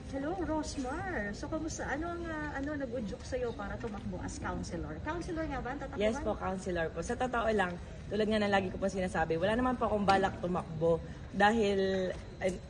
Hello, Rosmar. So, kamusta? Ano nag-udyok sa'yo para tumakbo as councilor? Councilor nga ba? Tatakbuhan? Yes po, councilor po. Sa totoo lang, tulad nga na lagi ko po sinasabi, wala naman po akong balak tumakbo dahil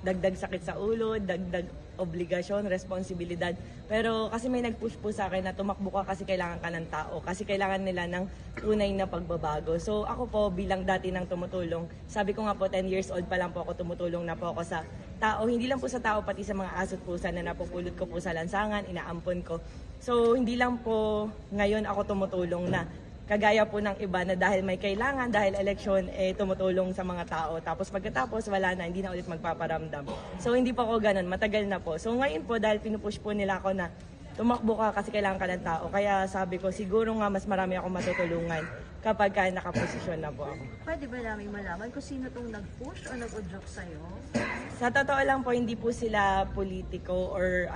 dagdag sakit sa ulo, dagdag obligasyon, responsibilidad. Pero kasi may nag-push po sa akin na tumakbo ka kasi kailangan ka ng tao, kasi kailangan nila ng tunay na pagbabago. So ako po bilang dati nang tumutulong, sabi ko nga po 10 years old pa lang po ako, tumutulong na po ako sa tao, hindi lang po sa tao, pati sa mga aso't pusa na napupulot ko po sa lansangan, inaampon ko. So hindi lang po ngayon ako tumutulong na kagaya po ng iba na dahil may kailangan, dahil eleksyon, tumutulong sa mga tao. Tapos pagkatapos, wala na, hindi na ulit magpaparamdam. So hindi po ako ganun, matagal na po. So ngayon po, dahil pinupush po nila ako na tumakbo ka kasi kailangan ka ng tao. Kaya sabi ko, siguro nga mas marami akong matutulungan kapag nakaposisyon na po ako. Pwede ba namin malaman kung sino itong nag-push o nag-udyok sa'yo? Sa totoo lang po, hindi po sila politiko or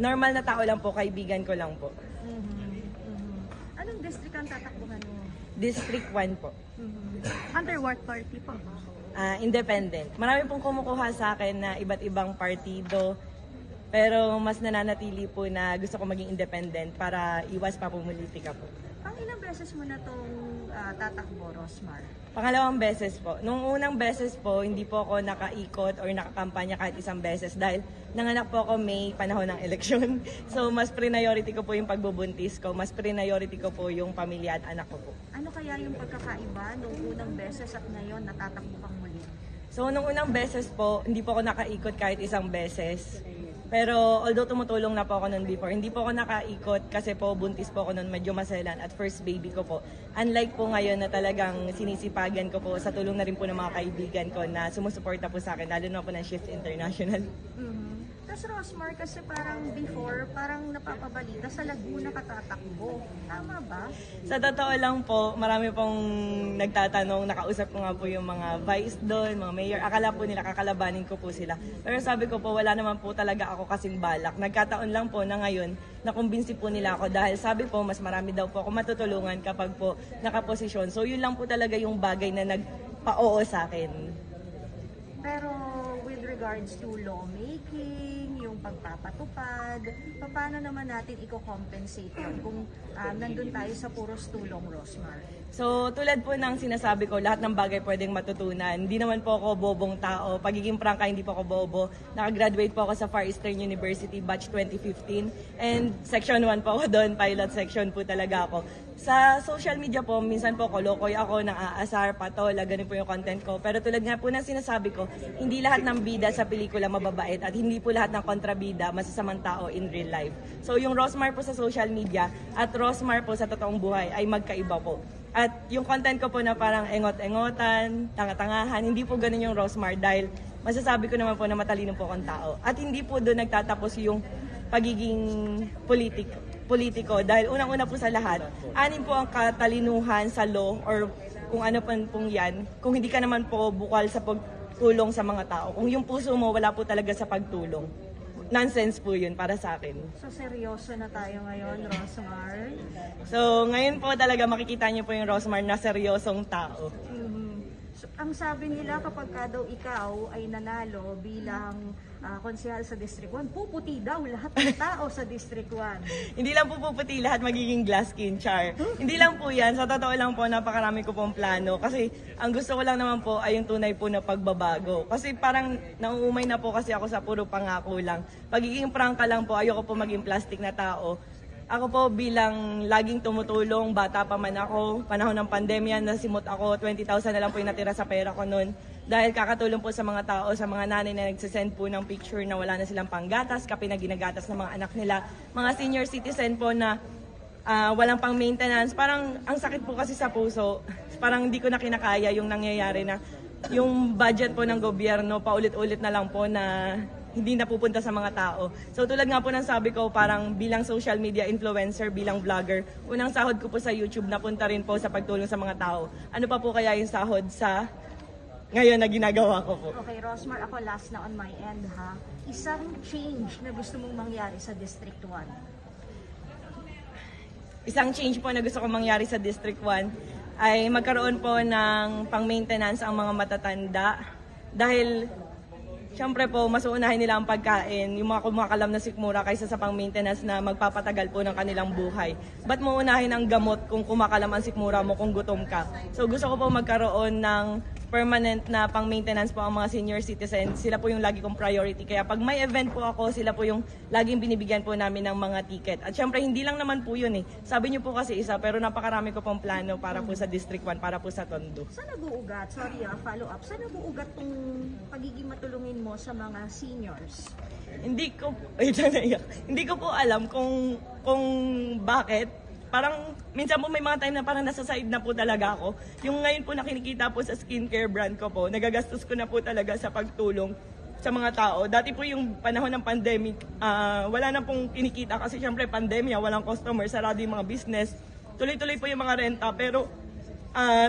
normal na tao lang po, kaibigan ko lang po. Anong district ang tatakbuhan mo? District 1 po. Under what party po? Independent. Marami pong kumukuha sa akin na iba't ibang partido, pero mas nananatili po na gusto ko maging independent para iwas pa politika po. Pang ilang beses mo na itong tatakbo, Rosmar? Pangalawang beses po. Nung unang beses po, hindi po ako nakaikot or nakakampanya kahit isang beses dahil nanganak po ako May, panahon ng eleksyon. So mas priority ko po yung pagbubuntis ko, mas priority ko po yung pamilya at anak ko po. Ano kaya yung pagkakaiba nung unang beses at ngayon natatakbo kang muli? So nung unang beses po, hindi po ako nakaikot kahit isang beses. Pero although tumutulong na po ako noon before, hindi po ako nakaikot kasi po buntis po ako noon, medyo maselan at first baby ko po. Unlike po ngayon na talagang sinisipagan ko po sa tulong na rin po ng mga kaibigan ko na sumusuporta po sa akin, lalo na po ng Shift International. Tapos Rosmar, kasi parang before, parang napapabalita sa Laguna ka tatakbo. Tama ba? Sa totoo lang po, marami pong nagtatanong, nakausap ko nga po yung mga vice doon, mga mayor. Akala po nila kakalabanin ko po sila. Pero sabi ko po, wala naman po talaga ako kasing balak. Nagkataon lang po na ngayon, nakumbinsi po nila ako dahil sabi po, mas marami daw po ako matutulungan kapag po nakaposisyon. So yun lang po talaga yung bagay na nagpa-oo sa akin. Pero with regards to lawmaking, yung pagpapatupad, paano naman natin i-compensate yun kung nandun tayo sa puros tulong, Rosmar? So tulad po ng sinasabi ko, lahat ng bagay pwedeng matutunan. Hindi naman po ako bobong tao. Pagiging prangka, hindi po ako bobo. Nakagraduate po ako sa Far Eastern University, batch 2015. And section 1 po ako doon, pilot section po talaga ako. Sa social media po, minsan po kolokoy ako, nang-aasar, patola, ganun po yung content ko. Pero tulad nga po ng sinasabi ko, hindi lahat ng bida sa pelikula mababait at hindi po lahat ng kontrabida masasamang tao in real life. So yung Rosmar po sa social media at Rosmar po sa totoong buhay ay magkaiba po. At yung content ko po na parang engot-engotan, tanga-tangahan, hindi po ganun yung Rosmar dahil masasabi ko naman po na matalino po akong tao. At hindi po doon nagtatapos yung pagiging politiko dahil unang-una po sa lahat, anin po ang katalinuhan sa law or kung ano pong yan, kung hindi ka naman po bukal sa pagtulong sa mga tao. Kung yung puso mo wala po talaga sa pagtulong. Nonsense po yun para sa akin. So seryoso na tayo ngayon, Rosmar? So ngayon po talaga makikita niyo po yung Rosmar na seryosong tao. So, ang sabi nila kapag daw ikaw ay nanalo bilang konsehal sa District 1, puputi daw lahat ng tao sa District 1. Hindi lang po puputi, lahat magiging glass skin, char. Hindi lang po yan, sa totoo lang po, napakarami ko pong plano. Kasi ang gusto ko lang naman po ay yung tunay po na pagbabago. Kasi parang nauumay na po kasi ako sa puro pangako lang. Pagiging prangka lang po, ayoko po maging plastic na tao. Ako po bilang laging tumutulong, bata pa man ako, panahon ng pandemya, nasimot ako, 20,000 na lang po yung natira sa pera ko noon. Dahil kakatulong po sa mga tao, sa mga nanay na nagsisend po ng picture na wala na silang panggatas, kape na ginagatas ng mga anak nila. Mga senior citizen po na walang pang maintenance. Parang ang sakit po kasi sa puso, parang hindi ko na kinakaya yung nangyayari na yung budget po ng gobyerno, paulit-ulit na lang po na hindi napupunta sa mga tao. So tulad nga po ng sabi ko, parang bilang social media influencer, bilang vlogger, unang sahod ko po sa YouTube napunta rin po sa pagtulong sa mga tao. Ano pa po kaya yung sahod sa ngayon na ginagawa ko po? Okay, Rosmar, ako last na on my end ha. Isang change na gusto mong mangyari sa District 1? Isang change po na gusto kong mangyari sa District 1 ay magkaroon po ng pang-maintenance ang mga matatanda. Dahil Siyempre po, mas uunahin nila ang pagkain, yung mga kumakalam na sikmura kaysa sa pang-maintenance na magpapatagal po ng kanilang buhay. Ba't mo unahin ang gamot kung kumakalam ang sikmura mo kung gutom ka? So gusto ko po magkaroon ng permanent na pang-maintenance po ang mga senior citizens. Sila po yung lagi kong priority. Kaya pag may event po ako, sila po yung laging binibigyan po namin ng mga ticket. At syempre, hindi lang naman po yun eh. Sabi niyo po kasi isa, pero napakarami ko pong plano para po sa District 1, para po sa Tondo. Saan nag-uugat? Sorry follow up. Saan nag-uugat tong pagiging matulungin mo sa mga seniors? Hindi ko, hindi ko po alam kung bakit. Parang, minsan po may mga time na parang nasa side na po talaga ako. Yung ngayon po na kinikita po sa skincare brand ko po, nagagastos ko na po talaga sa pagtulong sa mga tao. Dati po yung panahon ng pandemic, wala na pong kinikita kasi syempre pandemya, walang customer, sarado yung mga business. Tuloy-tuloy po yung mga renta, pero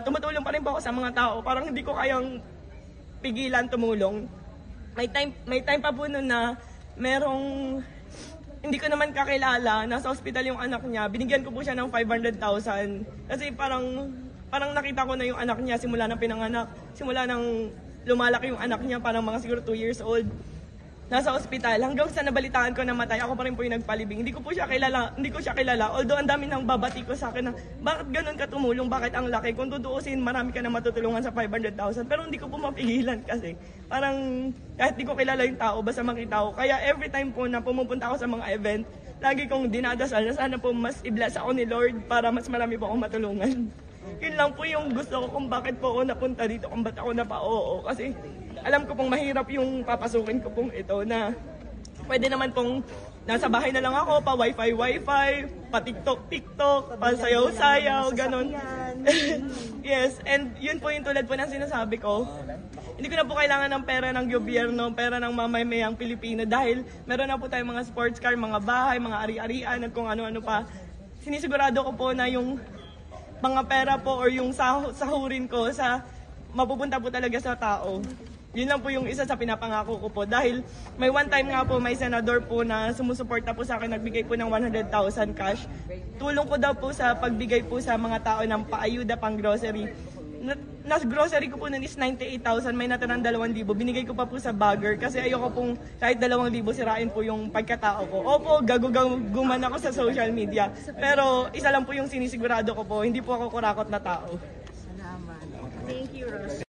tumutulong pa rin po ako sa mga tao. Parang hindi ko kayang pigilan tumulong. May time pa po noon na merong hindi ko naman kakilala, nasa ospital yung anak niya, binigyan ko po siya ng 500,000 kasi parang nakita ko na yung anak niya simula ng pinanganak, simula ng lumalaki yung anak niya, parang mga siguro 2 years old. Nasa ospital, hanggang sa nabalitaan ko na matay, ako pa rin po yung nagpalibing. Hindi ko siya kilala. Although ang dami nang babati ko sa akin na, bakit ganun ka tumulong, bakit ang laki? Kung tutuusin, marami ka na matutulungan sa 500,000. Pero hindi ko po mapigilan kasi. Parang kahit di ko kilala yung tao, basta makita ko. Kaya every time po na pumupunta ako sa mga event, lagi kong dinadasal na sana po mas i-bless ako ni Lord para mas marami po akong matulungan. Yun lang po yung gusto ko kung bakit po ako napunta dito, kung ba't ako napa-oo. Kasi alam ko pong mahirap yung papasukin ko pong ito na pwede naman pong nasa bahay na lang ako, pa wifi, pa TikTok, pa sayaw-sayaw, ganon. Yes, and yun po yung tulad po ng sinasabi ko. Hindi ko na po kailangan ng pera ng gobyerno, pera ng mamamayang Pilipino dahil meron na po tayong mga sports car, mga bahay, mga ari-arian at kung ano-ano pa. Sinisigurado ko po na yung mga pera po or yung sahurin ko sa mapupunta po talaga sa tao. Yun lang po yung isa sa pinapangako ko po. Dahil may one time nga po, may senador po na sumusuporta po sa akin, nagbigay po ng 100,000 cash. Tulong ko daw po sa pagbigay po sa mga tao ng paayuda pang grocery. Nas grocery ko po nun is 98,000, may natirang 2,000. Binigay ko pa po sa bagger kasi ayoko pong kahit 2,000 sirain po yung pagkatao ko. Opo, gaguman ako sa social media. Pero isa lang po yung sinisigurado ko po, hindi po ako kurakot na tao. Salamat. Thank you, Ross.